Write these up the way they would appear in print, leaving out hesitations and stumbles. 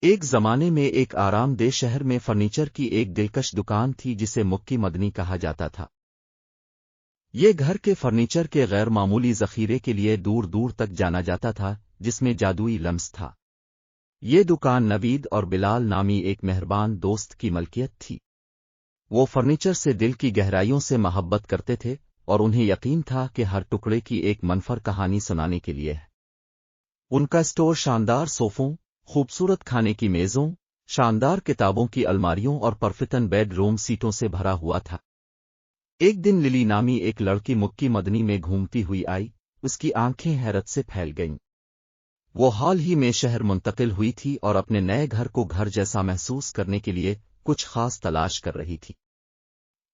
ایک زمانے میں ایک آرام دہ شہر میں فرنیچر کی ایک دلکش دکان تھی جسے مکی مدنی کہا جاتا تھا۔ یہ گھر کے فرنیچر کے غیر معمولی ذخیرے کے لیے دور دور تک جانا جاتا تھا، جس میں جادوئی لمس تھا۔ یہ دکان نوید اور بلال نامی ایک مہربان دوست کی ملکیت تھی۔ وہ فرنیچر سے دل کی گہرائیوں سے محبت کرتے تھے اور انہیں یقین تھا کہ ہر ٹکڑے کی ایک منفرد کہانی سنانے کے لیے ہے۔ ان کا اسٹور شاندار صوفوں، خوبصورت کھانے کی میزوں، شاندار کتابوں کی الماریوں اور پرفتن بیڈ روم سیٹوں سے بھرا ہوا تھا۔ ایک دن للی نامی ایک لڑکی مکی مدنی میں گھومتی ہوئی آئی، اس کی آنکھیں حیرت سے پھیل گئیں۔ وہ حال ہی میں شہر منتقل ہوئی تھی اور اپنے نئے گھر کو گھر جیسا محسوس کرنے کے لیے کچھ خاص تلاش کر رہی تھی۔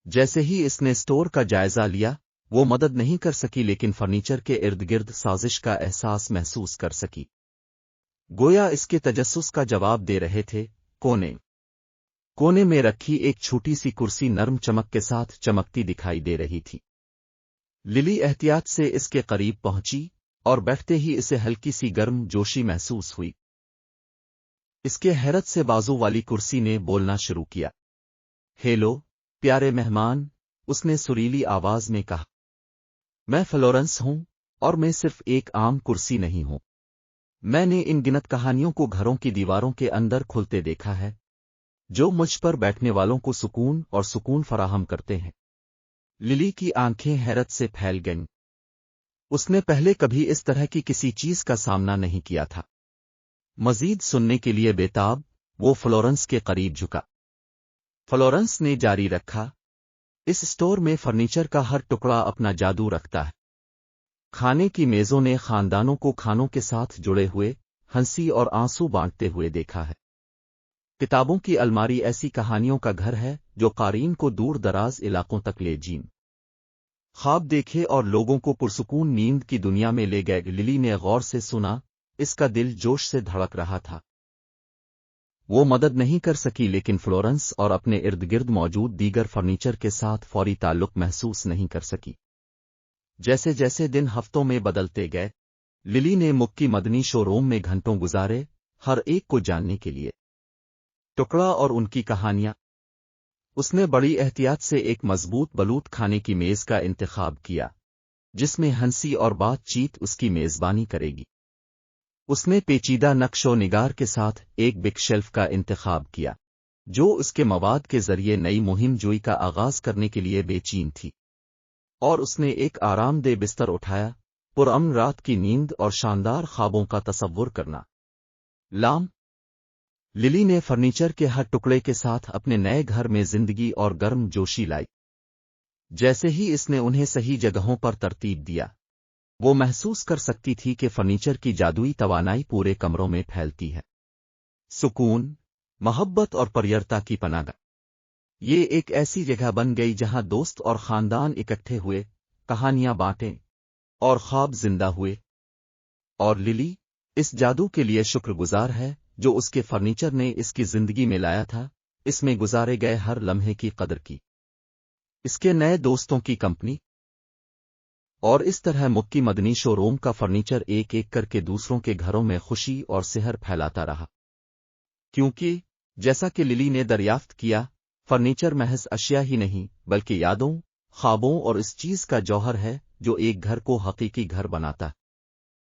جیسے ہی اس نے اسٹور کا جائزہ لیا، وہ مدد نہیں کر سکی لیکن فرنیچر کے ارد گرد سازش کا احساس محسوس کر سکی۔ گویا اس کے تجسس کا جواب دے رہے تھے۔ کونے میں رکھی ایک چھوٹی سی کرسی نرم چمک کے ساتھ چمکتی دکھائی دے رہی تھی۔ للی احتیاط سے اس کے قریب پہنچی اور بیٹھتے ہی اسے ہلکی سی گرم جوشی محسوس ہوئی۔ اس کے حیرت سے بازو والی کرسی نے بولنا شروع کیا۔ ہیلو پیارے مہمان، اس نے سریلی آواز میں کہا۔ میں فلورنس ہوں اور میں صرف ایک عام کرسی نہیں ہوں۔ میں نے ان گنت کہانیوں کو گھروں کی دیواروں کے اندر کھلتے دیکھا ہے، جو مجھ پر بیٹھنے والوں کو سکون فراہم کرتے ہیں۔ للی کی آنکھیں حیرت سے پھیل گئیں۔ اس نے پہلے کبھی اس طرح کی کسی چیز کا سامنا نہیں کیا تھا۔ مزید سننے کے لیے بےتاب، وہ فلورنس کے قریب جھکا۔ فلورنس نے جاری رکھا، اس اسٹور میں فرنیچر کا ہر ٹکڑا اپنا جادو رکھتا ہے۔ کھانے کی میزوں نے خاندانوں کو کھانوں کے ساتھ جڑے ہوئے، ہنسی اور آنسو بانٹتے ہوئے دیکھا ہے۔ کتابوں کی الماری ایسی کہانیوں کا گھر ہے جو قارئین کو دور دراز علاقوں تک لے جین خواب دیکھے اور لوگوں کو پرسکون نیند کی دنیا میں لے گئے۔ للی نے غور سے سنا، اس کا دل جوش سے دھڑک رہا تھا۔ وہ مدد نہیں کر سکی لیکن فلورنس اور اپنے ارد گرد موجود دیگر فرنیچر کے ساتھ فوری تعلق محسوس نہیں کر سکی۔ جیسے جیسے دن ہفتوں میں بدلتے گئے، للی نے مکی مدنی شو روم میں گھنٹوں گزارے، ہر ایک کو جاننے کے لیے ٹکڑا اور ان کی کہانیاں۔ اس نے بڑی احتیاط سے ایک مضبوط بلوط کھانے کی میز کا انتخاب کیا، جس میں ہنسی اور بات چیت اس کی میزبانی کرے گی۔ اس نے پیچیدہ نقش و نگار کے ساتھ ایک بک شیلف کا انتخاب کیا، جو اس کے مواد کے ذریعے نئی مہم جوئی کا آغاز کرنے کے لیے بے چین تھی۔ اور اس نے ایک آرام دہ بستر اٹھایا، پرامن رات کی نیند اور شاندار خوابوں کا تصور کرنا۔ للی نے فرنیچر کے ہر ٹکڑے کے ساتھ اپنے نئے گھر میں زندگی اور گرم جوشی لائی۔ جیسے ہی اس نے انہیں صحیح جگہوں پر ترتیب دیا، وہ محسوس کر سکتی تھی کہ فرنیچر کی جادوئی توانائی پورے کمروں میں پھیلتی ہے۔ سکون، محبت اور پریرتا کی پناہ گاہ۔ یہ ایک ایسی جگہ بن گئی جہاں دوست اور خاندان اکٹھے ہوئے، کہانیاں بانٹیں اور خواب زندہ ہوئے۔ اور للی اس جادو کے لیے شکر گزار ہے جو اس کے فرنیچر نے اس کی زندگی میں لایا تھا، اس میں گزارے گئے ہر لمحے کی قدر کی، اس کے نئے دوستوں کی کمپنی۔ اور اس طرح مکی مدنی شو روم کا فرنیچر ایک ایک کر کے دوسروں کے گھروں میں خوشی اور سحر پھیلاتا رہا۔ کیونکہ جیسا کہ للی نے دریافت کیا، فرنیچر محض اشیاء ہی نہیں بلکہ یادوں، خوابوں اور اس چیز کا جوہر ہے جو ایک گھر کو حقیقی گھر بناتا ہے۔